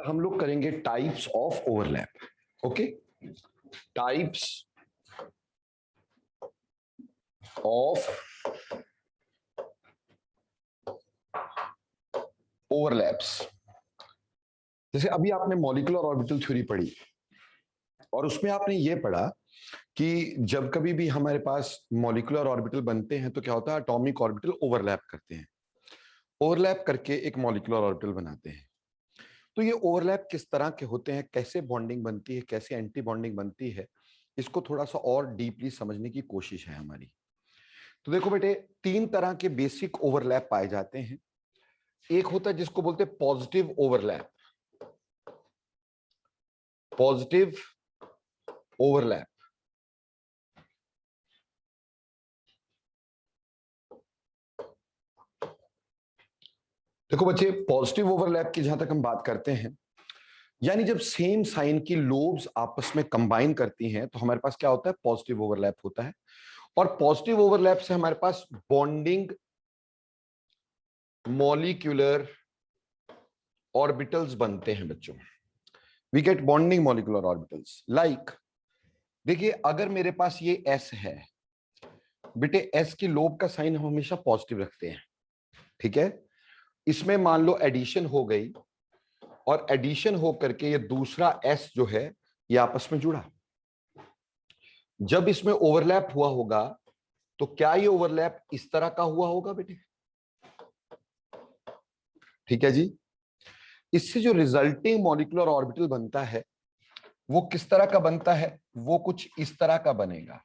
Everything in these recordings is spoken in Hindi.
हम लोग करेंगे types of overlap. Okay, types of overlaps. जैसे अभी आपने मॉलिक्यूलर ऑर्बिटल थ्योरी पढ़ी और उसमें आपने ये पढ़ा कि जब कभी भी हमारे पास मॉलिक्यूलर ऑर्बिटल बनते हैं तो क्या होता है, एटॉमिक ऑर्बिटल ओवरलैप करते हैं, ओवरलैप करके एक मॉलिक्यूलर ऑर्बिटल बनाते हैं। तो ये ओवरलैप किस तरह के होते हैं, कैसे बॉन्डिंग बनती है, कैसे एंटी बॉन्डिंग बनती है, इसको थोड़ा सा और डीपली समझने की कोशिश है हमारी। तो देखो बेटे, तीन तरह के बेसिक ओवरलैप पाए जाते हैं। एक होता है जिसको बोलते हैं पॉजिटिव ओवरलैप, पॉजिटिव ओवरलैप। देखो बच्चे, पॉजिटिव ओवरलैप की जहां तक हम बात करते हैं, यानी जब सेम साइन की लोब्स आपस में कंबाइन करती हैं तो हमारे पास क्या होता है, पॉजिटिव ओवरलैप होता है। और पॉजिटिव ओवरलैप से हमारे पास बॉन्डिंग मॉलिक्यूलर ऑर्बिटल्स बनते हैं बच्चों। We get bonding molecular orbitals. Like देखिए, अगर मेरे पास ये एस है बेटे, एस की लोब का साइन हम हमेशा पॉजिटिव रखते हैं, ठीक है। इसमें मान लो एडिशन हो गई और एडिशन हो करके ये दूसरा एस जो है ये आपस में जुड़ा। जब इसमें ओवरलैप हुआ होगा तो क्या ये ओवरलैप इस तरह का हुआ होगा बेटे? ठीक है जी। इससे जो रिजल्टिंग मॉलिक्यूलर ऑर्बिटल बनता है वो किस तरह का बनता है? वो कुछ इस तरह का बनेगा।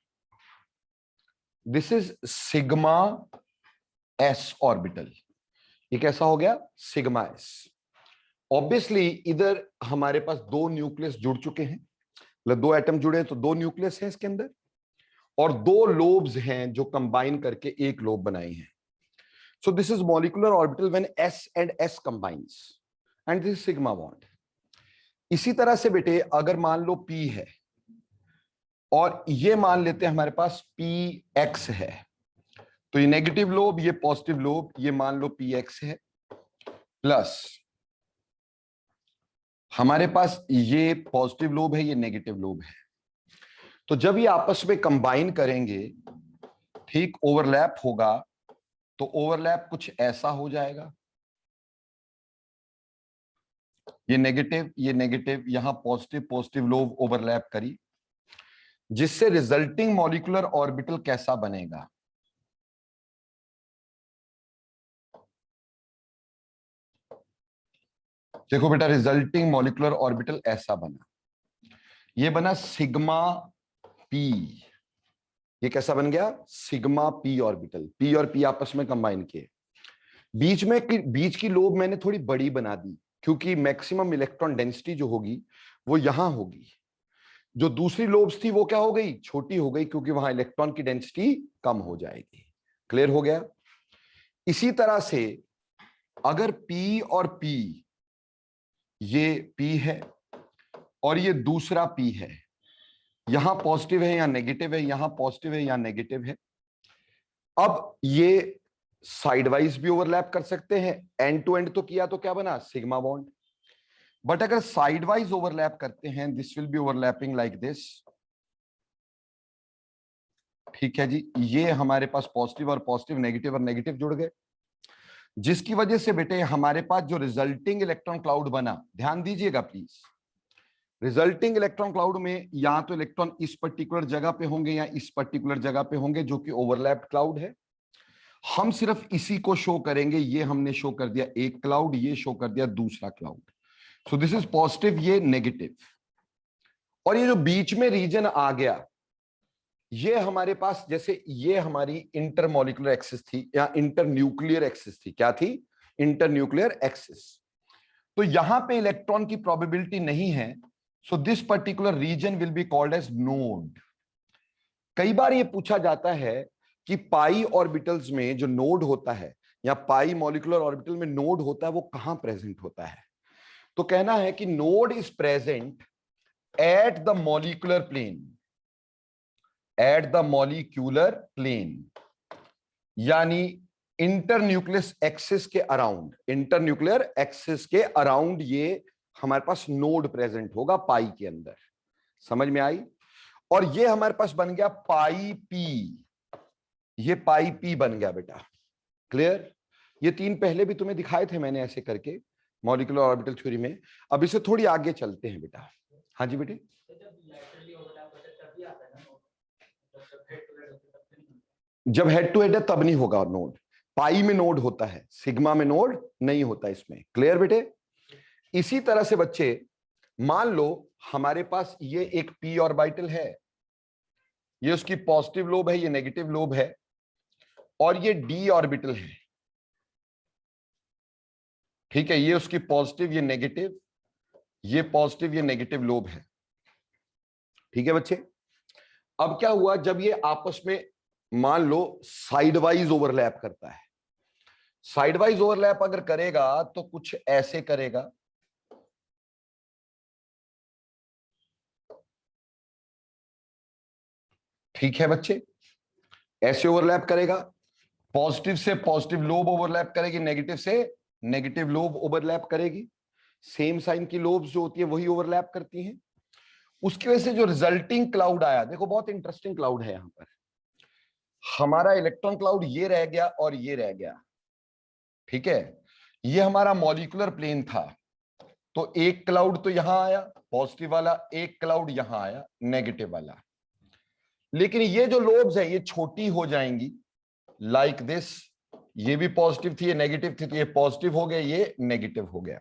This is sigma S orbital. ये कैसा हो गया? Sigma S. ऑब्वियसली इधर हमारे पास दो न्यूक्लियस जुड़ चुके हैं, मतलब दो एटम जुड़े हैं तो दो न्यूक्लियस हैं इसके अंदर, और दो लोब्स हैं जो कंबाइन करके एक लोब बनाई है। So this is molecular orbital when S and S combines and this is sigma bond. इसी तरह से बेटे, अगर मान लो P है और ये मान लेते हैं हमारे पास PX है, तो ये नेगेटिव लोब, ये पॉजिटिव लोब, ये मान लो PX है, प्लस हमारे पास ये पॉजिटिव लोब है, ये नेगेटिव लोब है। तो जब ये आपस में कंबाइन करेंगे, ठीक, ओवरलैप होगा, तो ओवरलैप कुछ ऐसा हो जाएगा। ये नेगेटिव, यहां पॉजिटिव पॉजिटिव लोब ओवरलैप करी, जिससे रिजल्टिंग मॉलिक्यूलर ऑर्बिटल कैसा बनेगा? देखो बेटा, रिजल्टिंग मॉलिक्यूलर ऑर्बिटल ऐसा बना, ये बना सिग्मा P। ये कैसा बन गया? Sigma P orbital. P और P आपस में कंबाइन किए, बीच की लोब मैंने थोड़ी बड़ी बना दी, क्योंकि मैक्सिमम इलेक्ट्रॉन डेंसिटी जो होगी वो यहां होगी। जो दूसरी लोब्स थी वो क्या हो गई? छोटी हो गई, क्योंकि वहां इलेक्ट्रॉन की डेंसिटी कम हो जाएगी। क्लियर हो गया? इसी तरह से अगर P और P, ये P है और ये दूसरा P है, यहां पॉजिटिव है या नेगेटिव है, यहां पॉजिटिव है या नेगेटिव है, अब ये साइड वाइज भी ओवरलैप कर सकते हैं। एंड टू एंड तो किया तो क्या बना? Sigma bond. बट अगर साइड वाइज ओवरलैप करते हैं, this will be overlapping like this. ठीक है जी, ये हमारे पास पॉजिटिव और नेगेटिव जुड़ गए, जिसकी वजह से बेटे हमारे पास जो रिजल्टिंग इलेक्ट्रॉन क्लाउड बना, ध्यान दीजिएगा प्लीज, रिजल्टिंग इलेक्ट्रॉन क्लाउड में या तो इलेक्ट्रॉन इस पर्टिकुलर जगह पे होंगे या इस पर्टिकुलर जगह पे होंगे, जो कि ओवरलैप्ड क्लाउड है। हम सिर्फ इसी को शो करेंगे। ये हमने शो कर दिया एक क्लाउड, ये शो कर दिया दूसरा cloud. So this is positive, ये नेगेटिव। और ये जो बीच में रीजन आ गया, ये हमारे पास, जैसे ये हमारी इंटरमॉलिक्यूलर एक्सिस थी या इंटरन्यूक्लियर एक्सिस थी। क्या थी? Internuclear axis. तो यहां पे इलेक्ट्रॉन की प्रोबेबिलिटी नहीं है, so this particular region will be called as node. कई बार ये पूछा जाता है कि पाई ऑर्बिटल्स में जो नोड होता है या पाई मॉलिक्यूलर ऑर्बिटल में नोड होता है, वो कहां प्रेजेंट होता है? तो कहना है कि node is present at the molecular plane, at the molecular plane, यानी इंटरन्यूक्लियस एक्सिस के अराउंड, इंटरन्यूक्लियर एक्सिस के अराउंड ये हमारे पास नोड प्रेजेंट होगा पाई के अंदर। समझ में आई? और ये हमारे पास बन गया पाई पी, ये पाई पी बन गया बेटा। क्लियर? ये तीन पहले भी तुम्हें दिखाए थे मैंने ऐसे करके मॉलिक्यूलर ऑर्बिटल थ्योरी में। अब इसे थोड़ी आगे चलते हैं बेटा। हाँ जी बेटे। जब हेड टू हेड है तब नहीं होगा नोड। पाई में नोड होता है, सिग्मा में नोड नहीं होता इसमें। क्लियर बेटे? इसी तरह से बच्चे मान लो हमारे पास ये एक पी ऑर्बिटल है, ये उसकी पॉजिटिव लोब है, ये नेगेटिव लोब है, और ये डी ऑर्बिटल है। ठीक है, ये उसकी पॉजिटिव, ये नेगेटिव, ये पॉजिटिव, ये नेगेटिव लोब है। ठीक है बच्चे? अब क्या हुआ, जब ये आपस में मान लो साइड वाइज ओवरलैप करता है, साइड वाइज ओवरलैप अगर करेगा तो कुछ ऐसे करेगा। ठीक है बच्चे? ऐसे ओवरलैप करेगा, पॉजिटिव से पॉजिटिव लोब ओवरलैप करेगी, नेगेटिव से नेगेटिव लोब ओवरलैप करेगी। सेम साइन की लोब्स जो होती है वही ओवरलैप करती हैं। उसकी वजह से जो रिजल्टिंग क्लाउड आया, देखो बहुत इंटरेस्टिंग क्लाउड है यहां पर। हमारा इलेक्ट्रॉन क्लाउड ये रह गया और ये रह गया। ठीक है, ये हमारा मॉलिक्यूलर प्लेन था, तो एक क्लाउड तो यहां आया पॉजिटिव वाला, एक क्लाउड यहां आया नेगेटिव वाला। लेकिन ये जो लोब्स है ये छोटी हो जाएंगी लाइक दिस। ये भी पॉजिटिव थी, ये नेगेटिव थी, तो ये पॉजिटिव हो गया, ये नेगेटिव हो गया।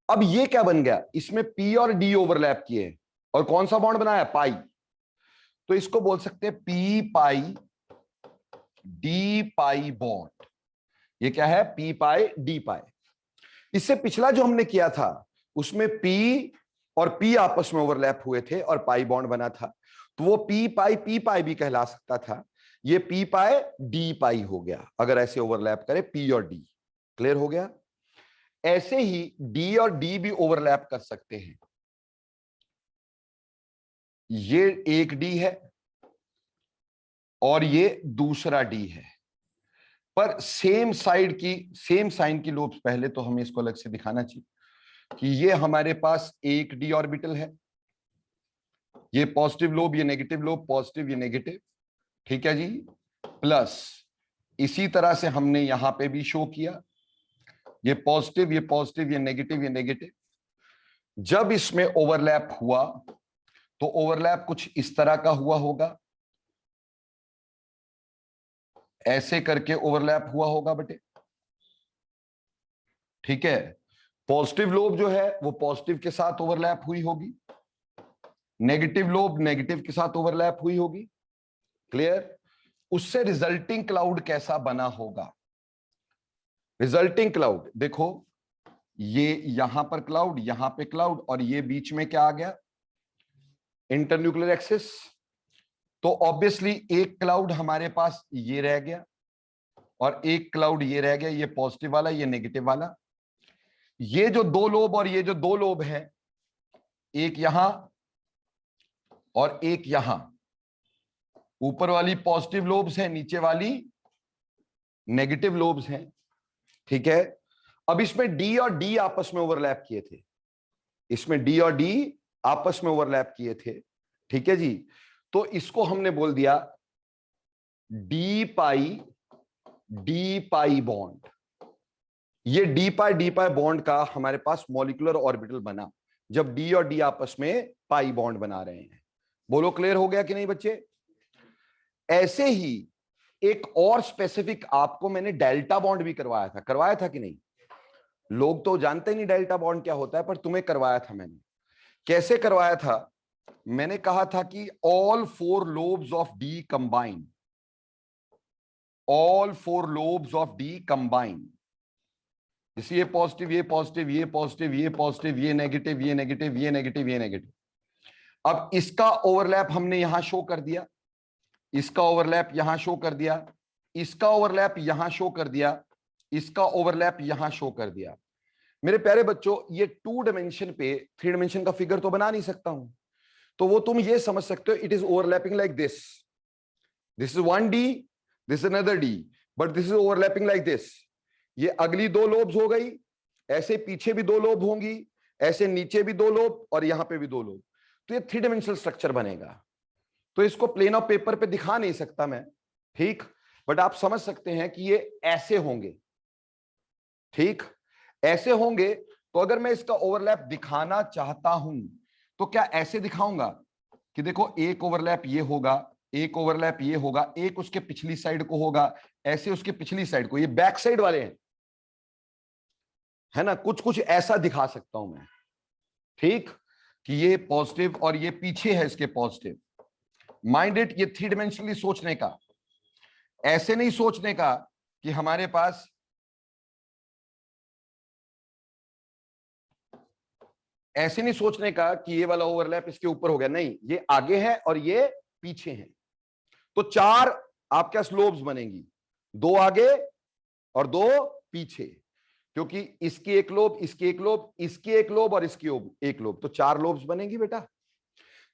अब ये क्या बन गया, इसमें पी और डी ओवरलैप किए और कौन सा बॉन्ड बनाया, पाई। तो इसको बोल सकते हैं पी पाई डी पाई बॉन्ड। ये क्या है, पी पाई डी पाई। इससे पिछला जो हमने किया था उसमें पी और पी आपस में ओवरलैप हुए थे और पाई बॉन्ड बना था, तो वो पी पाई भी कहला सकता था। ये पी पाई डी पाई हो गया अगर ऐसे ओवरलैप करे पी और डी। क्लियर हो गया? ऐसे ही डी और डी भी ओवरलैप कर सकते हैं। ये एक डी है और ये दूसरा डी है, पर सेम साइड की सेम साइन की लोब्स। पहले तो हमें इसको अलग से दिखाना चाहिए कि ये हमारे पास एक डी ऑर्बिटल है, ये पॉजिटिव लोब, ये नेगेटिव लोब, पॉजिटिव ये नेगेटिव। ठीक है जी? प्लस इसी तरह से हमने यहां पे भी शो किया, ये पॉजिटिव, ये पॉजिटिव, ये नेगेटिव, ये नेगेटिव। जब इसमें ओवरलैप हुआ तो ओवरलैप कुछ इस तरह का हुआ होगा, ऐसे करके ओवरलैप हुआ होगा बेटे। ठीक है, पॉजिटिव लोब जो है वो पॉजिटिव के साथ ओवरलैप हुई होगी, नेगेटिव लोब नेगेटिव के साथ ओवरलैप हुई होगी। क्लियर? उससे रिजल्टिंग क्लाउड कैसा बना होगा, रिजल्टिंग क्लाउड देखो, ये यहां पर क्लाउड, यहां पे क्लाउड, और ये बीच में क्या आ गया, इंटरन्यूक्लियर एक्सिस। तो ऑब्वियसली एक क्लाउड हमारे पास ये रह गया और एक क्लाउड ये रह गया, ये पॉजिटिव वाला, ये नेगेटिव वाला। ये जो दो लोब और ये जो दो लोब है, एक यहां और एक यहां, ऊपर वाली पॉजिटिव लोब्स है, नीचे वाली नेगेटिव लोब्स हैं। ठीक है, अब इसमें डी और डी आपस में ओवरलैप किए थे, इसमें डी और डी आपस में ओवरलैप किए थे। ठीक है जी? तो इसको हमने बोल दिया डी पाई बॉन्ड। ये डी पाई बॉन्ड का हमारे पास मॉलिक्यूलर ऑर्बिटल बना जब डी और डी आपस में पाई बॉन्ड बना रहे हैं। बोलो क्लियर हो गया कि नहीं बच्चे? ऐसे ही एक और स्पेसिफिक आपको मैंने डेल्टा बॉन्ड भी करवाया था कि नहीं? लोग तो जानते ही नहीं डेल्टा बॉन्ड क्या होता है, पर तुम्हें करवाया था मैंने। कैसे करवाया था? मैंने कहा था कि all four lobes of D combine, all four lobes of D combine. ये पॉजिटिव, ये पॉजिटिव, ये पॉजिटिव, ये पॉजिटिव, ये नेगेटिव, ये नेगेटिव, ये नेगेटिव, ये नेगेटिव। अब इसका ओवरलैप हमने यहां शो कर दिया, इसका ओवरलैप यहां शो कर दिया, इसका ओवरलैप यहां शो कर दिया, इसका ओवरलैप यहां शो कर दिया। मेरे प्यारे बच्चों, ये 2 डायमेंशन पे 3 डायमेंशन का फिगर तो बना नहीं सकता हूं, तो वो तुम ये समझ सकते हो, it is overlapping like this is 1D, this is another D, but this is overlapping like this. ये अगली 2 लोब्स हो गई, ऐसे पीछे भी 2 लोब होंगी, ऐसे नीचे भी 2 लोब और यहां पे भी 2 लोब, तो ये 3 डायमेंशनल स्ट्रक्चर बनेगा। तो इसको प्लेन ऑफ पेपर पे दिखा नहीं सकता मैं, ठीक, बट आप समझ सकते हैं कि ये ऐसे होंगे, ठीक, ऐसे होंगे। तो अगर मैं इसका ओवरलैप दिखाना चाहता हूं तो क्या ऐसे दिखाऊंगा कि देखो एक ओवरलैप ये होगा, एक ओवरलैप ये होगा, एक उसके पिछली साइड को होगा, ऐसे उसके पिछली साइड को, ये बैक साइड वाले हैं, है ना, कुछ कुछ ऐसा दिखा सकता हूं मैं, ठीक, कि ये पॉजिटिव और ये पीछे है इसके पॉजिटिव। माइंड इट, ये 3 डायमेंशनली सोचने का, ऐसे नहीं सोचने का कि हमारे पास ऐसे नहीं सोचने का कि ये वाला ओवरलैप इसके ऊपर हो गया, नहीं, ये आगे है और ये पीछे है। तो 4 आपके स्लोब्स बनेंगी, 2 आगे और 2 पीछे, क्योंकि इसकी एक लोब, इसकी एक लोब, इसकी एक लोब और इसकी एक लोब, तो 4 लोब्स बनेंगी बेटा।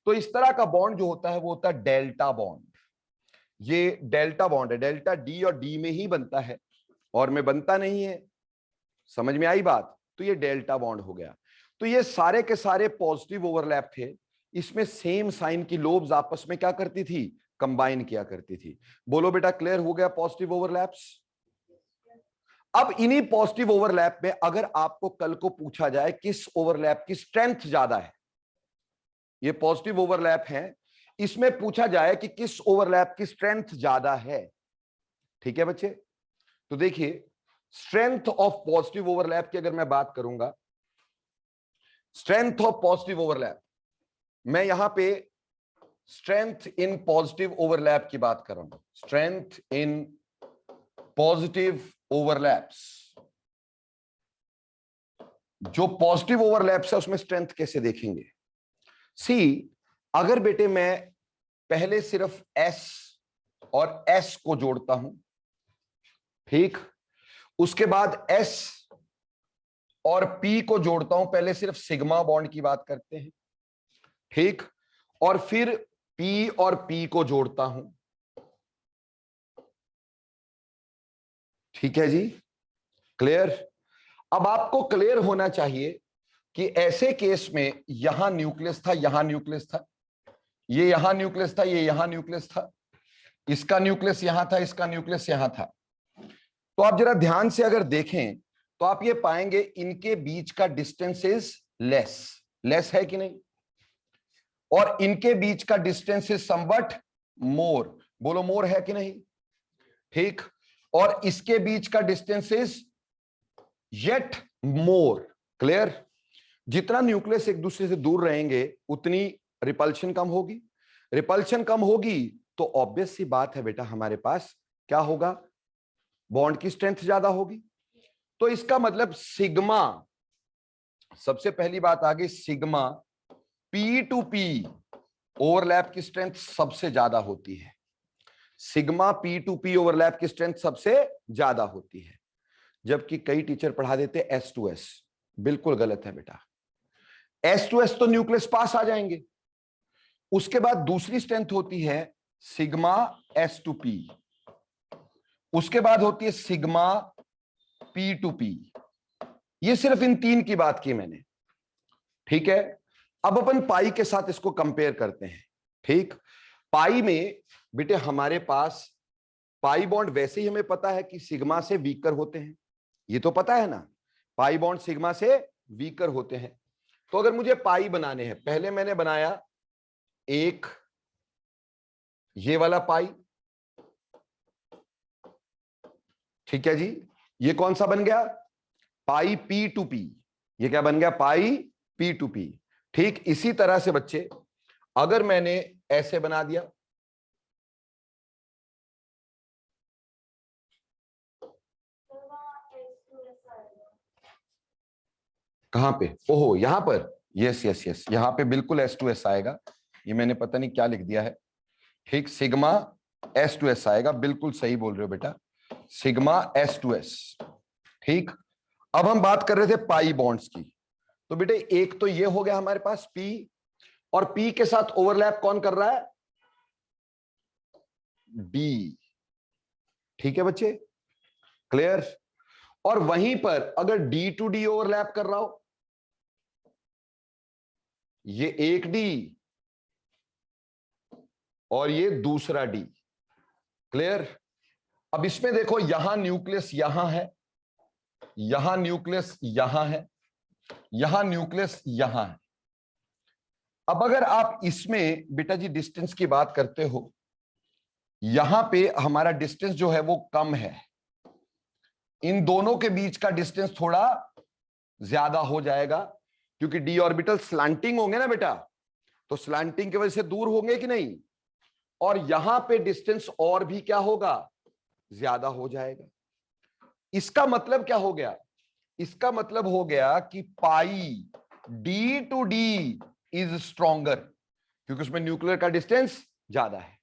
तो इस तरह का बॉन्ड जो होता है वो होता है डेल्टा बॉन्ड। ये डेल्टा बॉन्ड है, डेल्टा डी और डी में ही बनता है और में बनता नहीं है, समझ में आई बात? तो ये डेल्टा बॉन्ड हो गया। तो ये सारे के सारे पॉजिटिव ओवरलैप थे, इसमें सेम साइन की लोब्स आपस में क्या करती थी, कंबाइन किया करती थी। बोलो बेटा, क्लियर हो गया पॉजिटिव ओवरलैप्स? अब इन्हीं पॉजिटिव ओवरलैप में अगर आपको कल को पूछा जाए किस ओवरलैप की स्ट्रेंथ ज्यादा है, ये पॉजिटिव ओवरलैप है, इसमें पूछा जाए कि किस ओवरलैप की स्ट्रेंथ ज्यादा है, ठीक है बच्चे? तो देखिए, स्ट्रेंथ ऑफ पॉजिटिव ओवरलैप की अगर मैं बात करूंगा, स्ट्रेंथ ऑफ पॉजिटिव ओवरलैप, मैं यहां पे स्ट्रेंथ इन पॉजिटिव ओवरलैप की बात कर रहा हूं, स्ट्रेंथ इन पॉजिटिव ओवरलैप्स। जो पॉजिटिव ओवरलैप्स है उसमें स्ट्रेंथ कैसे देखेंगे? सी, अगर बेटे मैं पहले सिर्फ एस और एस को जोड़ता हूं, ठीक, उसके बाद एस और पी को जोड़ता हूं, पहले सिर्फ सिग्मा बॉन्ड की बात करते हैं, ठीक, और फिर पी और पी को जोड़ता हूं, ठीक है जी, क्लियर? अब आपको क्लियर होना चाहिए कि ऐसे केस में यहां न्यूक्लियस था, यहां न्यूक्लियस था, ये यहां न्यूक्लियस था, ये यहां न्यूक्लियस था, इसका न्यूक्लियस यहां था, इसका न्यूक्लियस यहां था। तो आप जरा ध्यान से अगर देखें तो आप ये पाएंगे इनके बीच का डिस्टेंस इज लेस, लेस है कि नहीं, और इनके बीच का डिस्टेंस इज समवट मोर, बोलो मोर है कि नहीं, ठीक, और इसके बीच का distance is yet more, clear? जितना न्यूक्लियस एक दूसरे से दूर रहेंगे उतनी रिपल्शन कम होगी, रिपल्शन कम होगी तो ऑब्वियस सी बात है बेटा हमारे पास क्या होगा, बॉन्ड की स्ट्रेंथ ज्यादा होगी। तो इसका मतलब सिग्मा, सबसे पहली बात आ गई, sigma p to p overlap की स्ट्रेंथ सबसे ज्यादा होती है, sigma p to p overlap की स्ट्रेंथ सबसे ज्यादा होती है, जबकि कई टीचर पढ़ा देते एस टू एस, बिल्कुल गलत है बेटा। एस टू एस तो न्यूक्लियस पास आ जाएंगे, उसके बाद दूसरी स्ट्रेंथ होती है सिग्मा एस टू पी, उसके बाद होती है सिग्मा पी टू पी, ये सिर्फ इन 3 की बात की मैंने, ठीक है? अब अपन पाई के साथ इसको कंपेयर करते हैं, ठीक, पाई में बेटे हमारे पास पाई बॉन्ड वैसे ही हमें पता है कि सिग्मा से वीकर होते हैं, ये तो पता है ना, पाई बॉन्ड सिग्मा से वीकर होते हैं। तो अगर मुझे पाई बनाने हैं, पहले मैंने बनाया एक ये वाला पाई, ठीक है जी, ये कौन सा बन गया, पाई पी टू पी, ये क्या बन गया, पाई पी टू पी, ठीक। इसी तरह से बच्चे अगर मैंने ऐसे बना दिया, कहां पे, ओहो यहां पर, यस यस यस, यहां पे बिल्कुल एस टू एस आएगा, ये मैंने पता नहीं क्या लिख दिया है, ठीक, सिग्मा एस टू एस आएगा, बिल्कुल सही बोल रहे हो बेटा, सिग्मा एस टू एस, ठीक। अब हम बात कर रहे थे पाई बॉन्ड्स की, तो बेटे एक तो ये हो गया हमारे पास पी, और पी के साथ ओवरलैप कौन कर रहा है, डी, ठीक है बच्चे, क्लियर? और वहीं पर अगर डी टू डी ओवरलैप कर रहा हो, ये एक डी और ये दूसरा डी। क्लियर? अब इसमें देखो, यहां न्यूक्लियस यहां है, यहां न्यूक्लियस यहां है, यहां न्यूक्लियस यहां है। अब अगर आप इसमें बेटा जी डिस्टेंस की बात करते हो, यहां पे हमारा डिस्टेंस जो है वो कम है, इन दोनों के बीच का डिस्टेंस थोड़ा ज्यादा हो जाएगा, क्योंकि डी ऑर्बिटल स्लैंटिंग होंगे ना बेटा, तो स्लैंटिंग की वजह से दूर होंगे कि नहीं, और यहां पे डिस्टेंस और भी क्या होगा, ज्यादा हो जाएगा। इसका मतलब क्या हो गया? इसका मतलब हो गया कि pi d to d is stronger, क्योंकि उसमें न्यूक्लियर का डिस्टेंस ज्यादा है,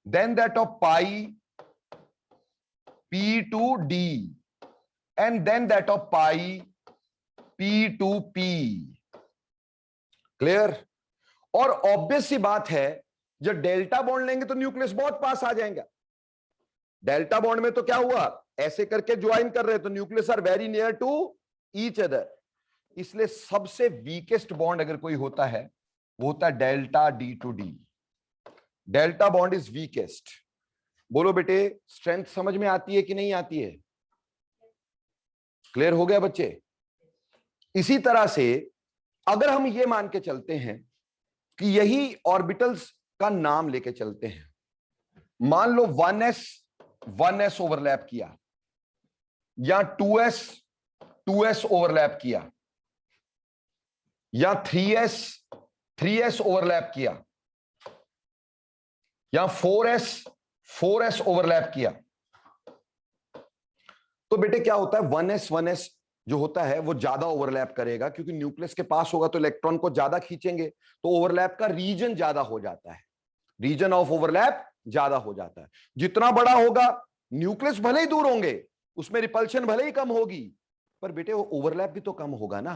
then that of pi p to d and then that of pi p to p. Clear? और ऑब्वियस सी बात है, जब डेल्टा बॉन्ड लेंगे तो न्यूक्लियस बहुत पास आ जाएंगे। डेल्टा बॉन्ड में तो क्या हुआ, ऐसे करके ज्वाइन कर रहे हैं तो nucleus are very near to each other, इसलिए सबसे वीकेस्ट बॉन्ड अगर कोई होता है वो होता है delta d to d. Delta bond is weakest. बोलो बेटे, स्ट्रेंथ समझ में आती है कि नहीं आती है? क्लियर हो गया बच्चे? इसी तरह से अगर हम ये मान के चलते हैं कि यही ऑर्बिटल्स का नाम लेके चलते हैं, मान लो 1s ओवरलैप किया, या 2s ओवरलैप किया, या 3s ओवरलैप किया, या 4s ओवरलैप किया, तो बेटे क्या होता है, 1s जो होता है वो ज्यादा ओवरलैप करेगा, क्योंकि न्यूक्लियस के पास होगा तो इलेक्ट्रॉन को ज्यादा खींचेंगे, तो ओवरलैप का रीजन ज्यादा हो जाता है, रीजन ऑफ ओवरलैप ज्यादा हो जाता है। जितना बड़ा होगा, न्यूक्लियस भले ही दूर होंगे, उसमें रिपल्शन भले ही कम होगी, पर बेटे वो ओवरलैप भी तो कम होगा ना,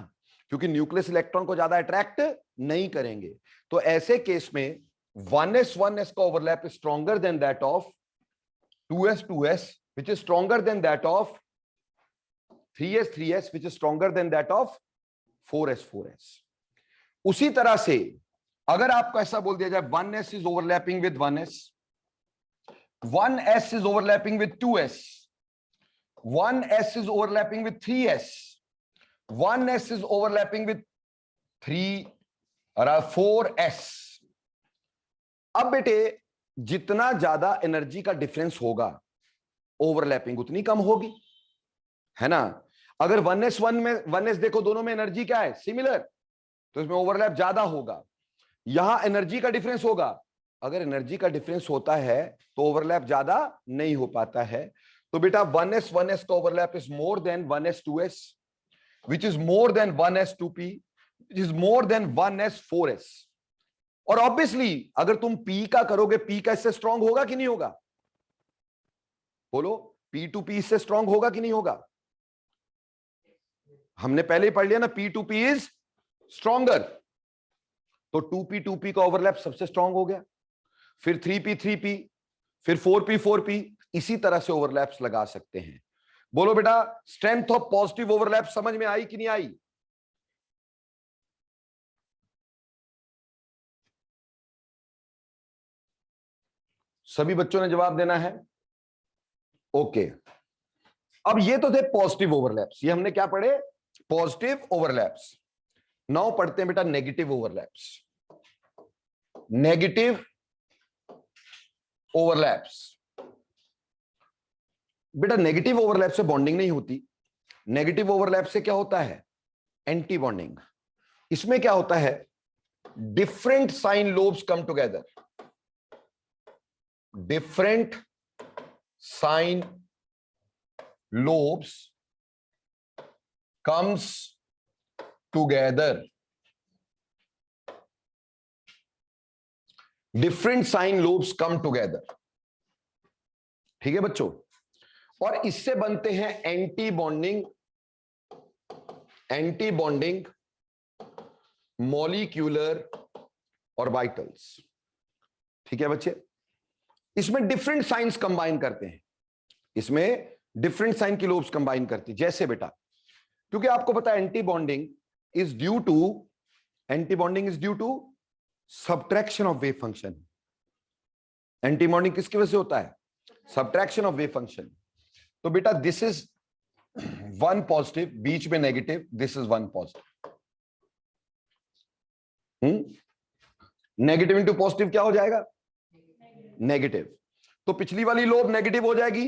क्योंकि न्यूक्लियस इलेक्ट्रॉन को ज्यादा अट्रैक्ट नहीं करेंगे। तो ऐसे केस में 1s का overlap is stronger than that of 2s which is stronger than that of 3s which is stronger than that of 4s। उसी तरह से अगर आपको ऐसा बोल दिया जाए 1s is overlapping with 1s, 1s is overlapping with 2s, 1s is overlapping with 3s, 1s is overlapping with 4s। अब बेटे जितना ज्यादा एनर्जी का डिफरेंस होगा, ओवरलैपिंग उतनी कम होगी, है ना। अगर 1s देखो, दोनों में एनर्जी क्या है, सिमिलर, तो इसमें ओवरलैप ज्यादा होगा। यहां एनर्जी का डिफरेंस होगा, अगर एनर्जी का डिफरेंस होता है तो ओवरलैप ज्यादा नहीं हो पाता है। तो बेटा 1s का overlap is more than 1s 2s, which is more than 1s 2p, which is more than 1s 4s। और ऑब्वियसली अगर तुम p का करोगे, p का इससे स्ट्रांग होगा कि नहीं होगा? बोलो, p टू p इससे स्ट्रांग होगा कि नहीं होगा? हमने पहले ही पढ़ लिया ना, p to p is stronger, तो 2p का ओवरलैप सबसे स्ट्रांग हो गया, फिर 3p, फिर 4p, इसी तरह से ओवरलैप्स लगा सकते हैं। बोलो बेटा, स्ट्रेंथ ऑफ पॉजिटिव ओवरलैप समझ में आई कि नहीं आई? सभी बच्चों ने जवाब देना है? ओके। अब ये तो थे पॉजिटिव ओवरलैप्स, ये हमने क्या पढ़े, पॉजिटिव ओवरलैप्स। नाउ पढ़ते हैं बेटा नेगेटिव ओवरलैप्स। नेगेटिव ओवरलैप्स, बेटा नेगेटिव ओवरलैप से बॉन्डिंग नहीं होती, नेगेटिव ओवरलैप से क्या होता है, एंटी बॉन्डिंग। इसमें क्या होता है, different sign lobes come together, different sign lobes comes together, different sign lobes come together। ठीक है बच्चों, और इससे बनते हैं एंटी बॉन्डिंग मॉलिक्यूलर ऑर्बिटल्स। ठीक है बच्चे, इसमें डिफरेंट साइंस कंबाइन करते हैं, इसमें डिफरेंट साइन की लोब्स कंबाइन करती, जैसे बेटा, क्योंकि आपको पता है anti bonding is due to anti bonding is due to subtraction of wave function. Anti bonding किसकी वजह से होता है? Subtraction of wave function. तो बेटा दिस इज वन पॉजिटिव, बीच में negative, this is one positive. Negative into positive क्या हो जाएगा? नेगेटिव। तो पिछली वाली लोब नेगेटिव हो जाएगी,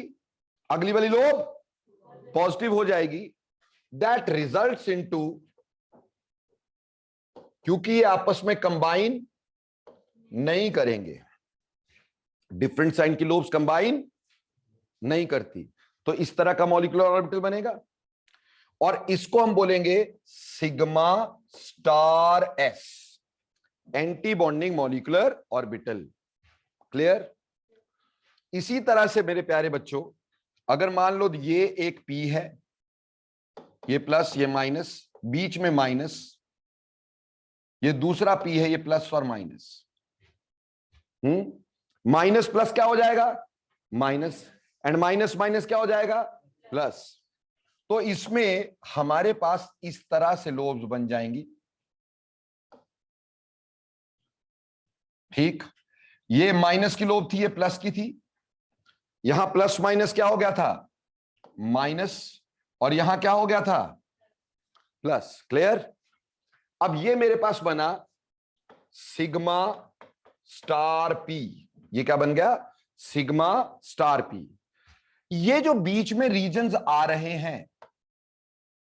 अगली वाली लोब पॉजिटिव हो जाएगी। दैट रिजल्ट्स इनटू, क्योंकि ये आपस में कंबाइन नहीं करेंगे, डिफरेंट साइन की लोब्स कंबाइन नहीं करती, तो इस तरह का मॉलिक्यूलर ऑर्बिटल बनेगा और इसको हम बोलेंगे sigma star S, anti bonding molecular orbital. Clear? इसी तरह से मेरे प्यारे बच्चों, अगर मान लो ये एक पी है, ये प्लस ये माइनस, बीच में माइनस, ये दूसरा पी है, ये प्लस और माइनस, माइनस प्लस क्या हो जाएगा? माइनस, एंड माइनस माइनस क्या हो जाएगा? प्लस। तो इसमें हमारे पास इस तरह से लोब्स बन जाएंगी। ठीक, ये माइनस की लोब थी, ये प्लस की थी, यहां प्लस माइनस क्या हो गया था? माइनस, और यहां क्या हो गया था? प्लस। क्लियर? अब ये मेरे पास बना सिग्मा स्टार पी। ये क्या बन गया? Sigma star P. ये जो बीच में रीजन्स आ रहे हैं,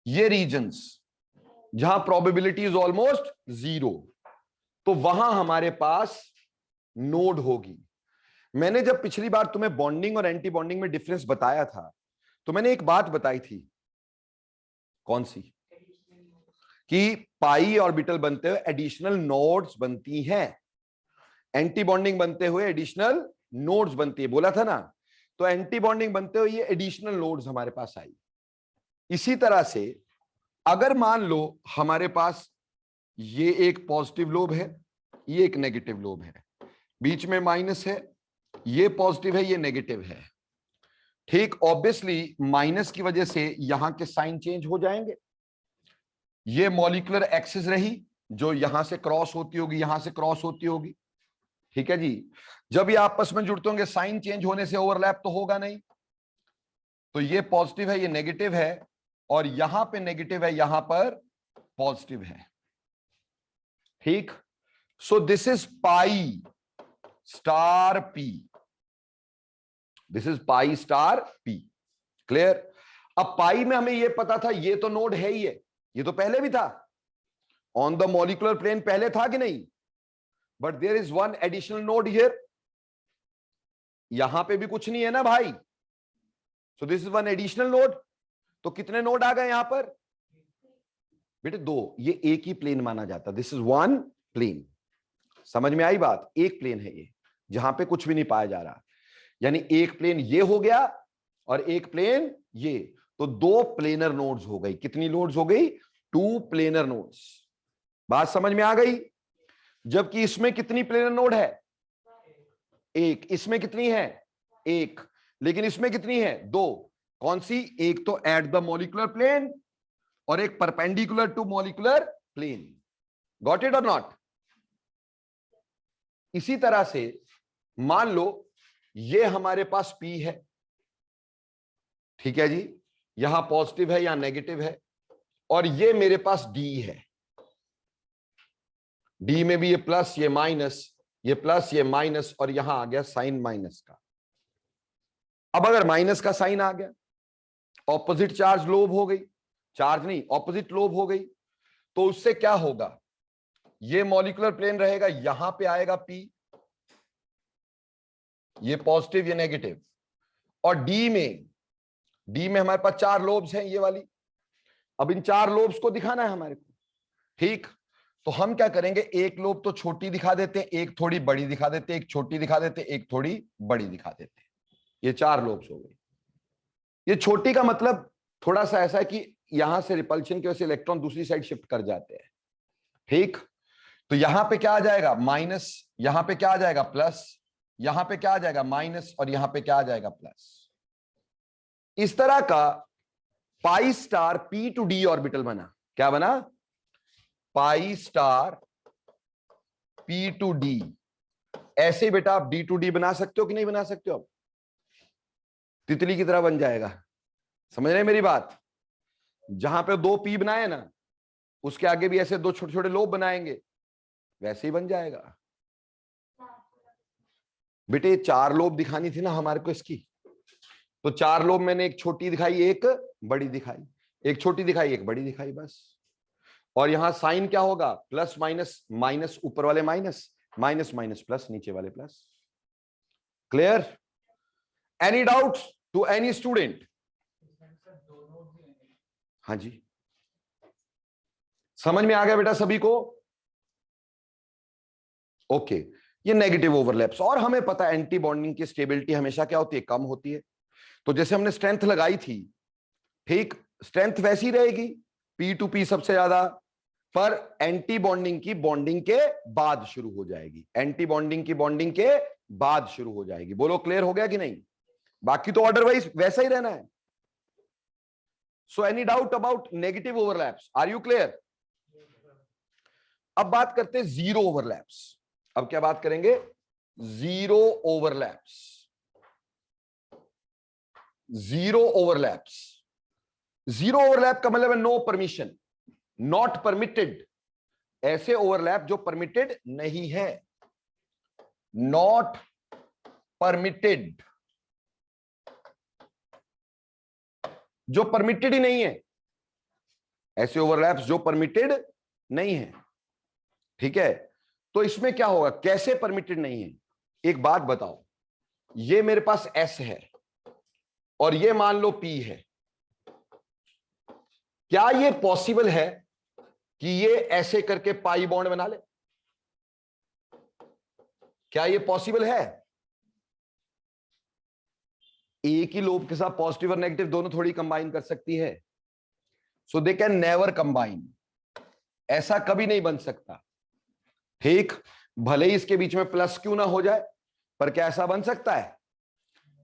ये रीजन्स जहां प्रोबेबिलिटी इज ऑलमोस्ट 0, तो वहां हमारे पास नोड होगी। मैंने जब पिछली बार तुम्हें बॉन्डिंग और एंटी बॉन्डिंग में डिफरेंस बताया था, तो मैंने एक बात बताई थी। कौन सी? कि पाई ऑर्बिटल बनते हुए एडिशनल नोड्स बनती हैं, एंटी बॉन्डिंग बनते हुए एडिशनल नोड्स बनती है, बोला था ना। तो एंटी बॉन्डिंग बनते हुए ये एडिशनल नोड्स हमारे पास आई। इसी तरह से अगर मान लो हमारे पास ये एक पॉजिटिव लोब है, ये एक नेगेटिव लोब है, बीच में माइनस है, ये पॉजिटिव है, ये नेगेटिव है। ठीक, ऑब्वियसली माइनस की वजह से यहां के साइन चेंज हो जाएंगे। ये मॉलिक्यूलर एक्सिस रही जो यहां से क्रॉस होती होगी, यहां से क्रॉस होती होगी। ठीक है जी, जब ये आपस में जुड़ते होंगे, साइन चेंज होने से ओवरलैप तो होगा नहीं। तो ये पॉजिटिव है, ये नेगेटिव है, और यहां पे नेगेटिव है, यहां पर पॉजिटिव है। ठीक, सो this is pi star P, this is pi star P. Clear? अब पाई में हमें यह पता था ये तो नोड है ही है, ये तो पहले भी था, ऑन द मॉलिक्यूलर प्लेन पहले था कि नहीं? But there is one additional node here, यहां पे भी कुछ नहीं है ना भाई, so this is one additional node. तो कितने नोड आ गए यहां पर बेटे? 2। ये एक ही प्लेन माना जाता, दिस इज वन प्लेन। समझ में आई बात? एक प्लेन है ये, जहां पे कुछ भी नहीं पाया जा रहा। यानी एक प्लेन ये हो गया और एक प्लेन ये, तो 2 प्लेनर नोड्स हो गई। कितनी नोड्स हो गई? 2 प्लेनर नोड्स। बात समझ में आ गई? जबकि इसमें कितनी प्लेनर नोड है? 1। इसमें कितनी है? 1। लेकिन इसमें कितनी है? 2। कौन सी? एक तो एट द मॉलिक्यूलर प्लेन और एक perpendicular to molecular plane. Got it और नॉट? इसी तरह से मान लो ये हमारे पास P है, ठीक है जी, यहां पॉजिटिव है, यहां नेगेटिव है, और ये मेरे पास D है। D में भी ये प्लस, ये माइनस, ये प्लस, ये माइनस, और यहां आ गया साइन माइनस का। अब अगर माइनस का साइन आ गया, ऑपोजिट चार्ज लोब हो गई, चार्ज नहीं ऑपोजिट लोब हो गई, तो उससे क्या होगा? ये मॉलिक्यूलर प्लेन रहेगा, यहां पे आएगा P, ये पॉजिटिव ये नेगेटिव, और डी में हमारे पास 4 लोब्स हैं, ये वाली। अब इन 4 लोब्स को दिखाना है हमारे को। ठीक, तो हम क्या करेंगे? एक लोब तो छोटी दिखा देते हैं, एक थोड़ी बड़ी दिखा देते हैं, एक छोटी दिखा देते हैं, एक थोड़ी बड़ी दिखा देते हैं। ये 4 लोब्स हो गए। ये छोटी का मतलब थोड़ा सा ऐसा है कि यहां से रिपल्शन की वजह से इलेक्ट्रॉन दूसरी साइड शिफ्ट कर जाते हैं। ठीक, तो यहां पे क्या आ जाएगा? माइनस, यहां पे क्या आ जाएगा? प्लस, यहां पे क्या आ जाएगा? माइनस, और यहां पे क्या आ जाएगा? प्लस। इस तरह का pi star P to D orbital बना। क्या बना? Pi star P to D, ऐसे बेटा आप D to D बना सकते हो कि नहीं बना सकते हो? तितली की तरह बन जाएगा। समझ रहे हैं मेरी बात? जहां पे 2 P बनाए ना, उसके आगे भी ऐसे 2 छोटे छोटे लोब बनाएंगे, वैसे ही बन जाएगा। बेटे 4 लोब दिखानी थी ना हमारे को इसकी, तो 4 लोब मैंने एक छोटी दिखाई, एक बड़ी दिखाई, एक छोटी दिखाई, एक बड़ी दिखाई, बस। और यहां साइन क्या होगा? प्लस माइनस, माइनस ऊपर वाले माइनस, माइनस माइनस प्लस, नीचे वाले plus. Clear? Any doubts to any student? हाँ जी, समझ में आ गया बेटा सभी को? ओके, ये नेगेटिव ओवरलैप्स। और हमें पता है एंटी बॉन्डिंग की स्टेबिलिटी हमेशा क्या होती है? कम होती है। तो जैसे हमने स्ट्रेंथ लगाई थी, ठीक, स्ट्रेंथ वैसी रहेगी, P to P सबसे ज्यादा, पर एंटी बॉन्डिंग की बॉन्डिंग के बाद शुरू हो जाएगी, एंटी बॉन्डिंग की बॉन्डिंग के बाद शुरू हो जाएगी। बोलो क्लियर हो गया कि नहीं? बाकी तो ऑर्डर वाइज वैसा ही रहना है। So any doubt about negative overlaps? Are you clear? अब बात करते हैं जीरो ओवरलैप्स। अब क्या बात करेंगे? Zero overlaps. Zero overlaps, zero overlap का मतलब है नो परमिशन, नॉट परमिटेड। ऐसे ओवरलैप जो परमिटेड नहीं है, नॉट परमिटेड, जो परमिटेड ही नहीं है, ऐसे ओवरलैप्स जो परमिटेड नहीं है। ठीक है, तो इसमें क्या होगा? कैसे परमिटेड नहीं है? एक बात बताओ, ये मेरे पास S है और ये मान लो P है, क्या ये पॉसिबल है कि ये ऐसे करके पाई बॉन्ड बना ले? क्या ये पॉसिबल है? एक ही लोब के साथ पॉजिटिव और नेगेटिव दोनों थोड़ी कंबाइन कर सकती है। सो दे कैन नेवर कंबाइन, ऐसा कभी नहीं बन सकता। ठीक, भले ही इसके बीच में प्लस क्यों ना हो जाए, पर क्या ऐसा बन सकता है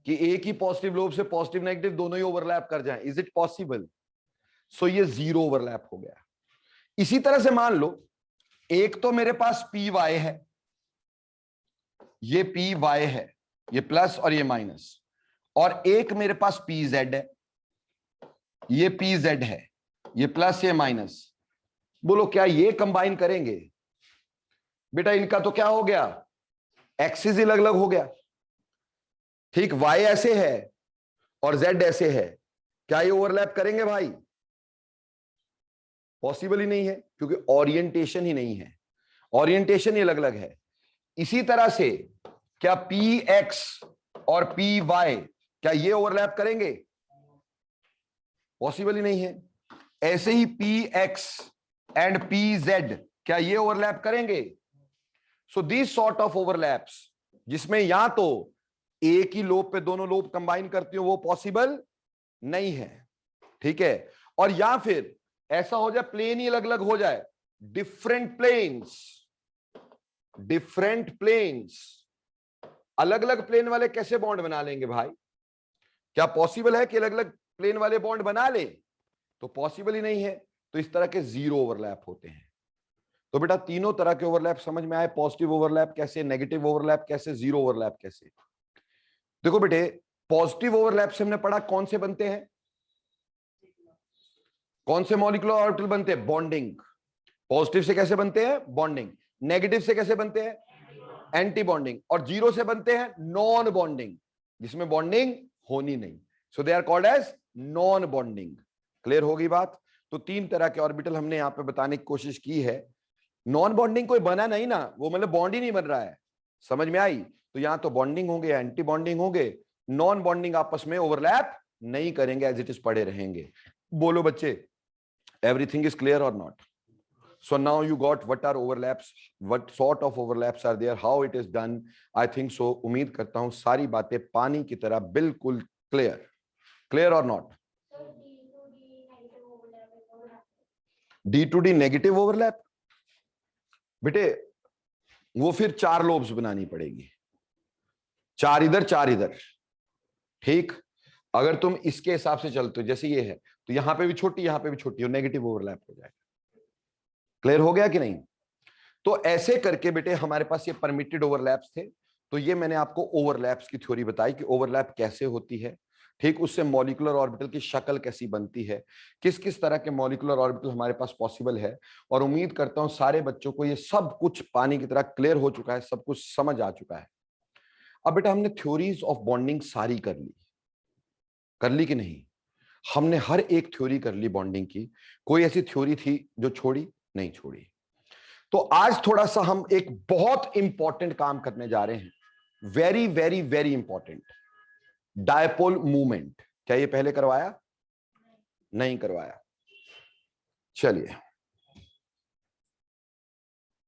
कि एक ही पॉजिटिव लोब से पॉजिटिव नेगेटिव दोनों ही ओवरलैप कर जाएं? Is it possible? सो ये जीरो ओवरलैप हो गया। इसी तरह से मान लो एक तो मेरे पास पी वाई है, ये पी वाई है, ये प्लस और ये माइनस, और एक मेरे पास पी जेड है, ये पी जेड है, ये प्लस ये माइनस। बोलो क्या ये कंबाइन करेंगे? बेटा इनका तो क्या हो गया? एक्सिस ही अलग अलग हो गया। ठीक, वाई ऐसे है और जेड ऐसे है, क्या ये ओवरलैप करेंगे भाई? पॉसिबल ही नहीं है, क्योंकि ओरिएंटेशन ही नहीं है, ओरिएंटेशन ही अलग अलग है। इसी तरह से क्या पी एक्स और पी वाई, क्या ये ओवरलैप करेंगे? पॉसिबल ही नहीं है। ऐसे ही p x and p z, क्या ये ओवरलैप करेंगे? So this sort of overlaps, जिसमें या तो एक ही लोब पे दोनों लोब कंबाइन करती हो, वो पॉसिबल नहीं है। ठीक है, और या फिर ऐसा हो जाए प्लेन ही अलग अलग हो जाए, डिफरेंट प्लेन्स, डिफरेंट प्लेन्स। अलग अलग प्लेन वाले कैसे बॉन्ड बना लेंगे भाई? क्या पॉसिबल है कि अलग अलग प्लेन वाले बॉन्ड बना ले? तो पॉसिबल ही नहीं है। तो इस तरह के जीरो ओवरलैप होते हैं। तो बेटा तीनों तरह के ओवरलैप समझ में आए? पॉजिटिव ओवरलैप कैसे, नेगेटिव ओवरलैप कैसे, जीरो ओवरलैप कैसे? देखो बेटे, पॉजिटिव ओवरलैप से हमने पढ़ा कौन से बनते हैं, कौन से मॉलिक्यूलर ऑर्बिटल बनते हैं? बॉन्डिंग। पॉजिटिव से कैसे बनते हैं? बॉन्डिंग। नेगेटिव से कैसे बनते हैं? Anti bonding. और जीरो से बनते हैं नॉन बॉन्डिंग, जिसमें बॉन्डिंग होनी नहीं। So they are called as non bonding. Clear होगी बात? तो तीन तरह के ऑर्बिटल हमने यहां पे बताने की कोशिश की है। नॉन बॉन्डिंग कोई बना नहीं ना, वो मतलब बॉन्ड ही नहीं बन रहा है। समझ में आई? तो यहां तो बॉन्डिंग होंगे, एंटी बॉन्डिंग होंगे, नॉन बॉन्डिंग आपस में ओवरलैप नहीं करेंगे, एज इट इज पड़े रहेंगे। बोलो बच्चे, एवरीथिंग इज क्लियर और not? So now you got what are overlaps, what sort of overlaps are there, how it is done. I think so. उम्मीद करता हूं सारी बातें पानी की तरह बिल्कुल क्लियर, क्लियर और not? D to d negative overlap बेटे, वो फिर 4 लोब्स बनानी पड़ेगी, 4 इधर 4 इधर। ठीक, अगर तुम इसके हिसाब से चलते हो, जैसे ये है, तो यहां पे भी छोटी, यहां पे भी छोटी, हो नेगेटिव ओवरलैप हो जाएगा। क्लियर हो गया कि नहीं? तो ऐसे करके बेटे हमारे पास ये परमिटेड ओवरलैप्स थे। तो ये मैंने आपको ओवरलैप्स की थ्योरी बताई कि ओवरलैप कैसे होती है, ठीक, उससे मॉलिक्यूलर ऑर्बिटल की शक्ल कैसी बनती है, किस किस तरह के मॉलिक्यूलर ऑर्बिटल हमारे पास पॉसिबल है। और उम्मीद करता हूं सारे बच्चों को ये सब कुछ पानी की तरह क्लियर हो चुका है, सब कुछ समझ आ चुका है। अब बेटा हमने थ्योरीज ऑफ बॉन्डिंग सारी कर ली कि नहीं? हमने हर एक थ्योरी कर ली बॉन्डिंग की, कोई ऐसी थ्योरी थी जो छोड़ी? नहीं छोड़ी। तो आज थोड़ा सा हम एक बहुत इंपॉर्टेंट काम करने जा रहे हैं, very very very important, dipole movement. क्या ये पहले करवाया? नहीं करवाया। चलिए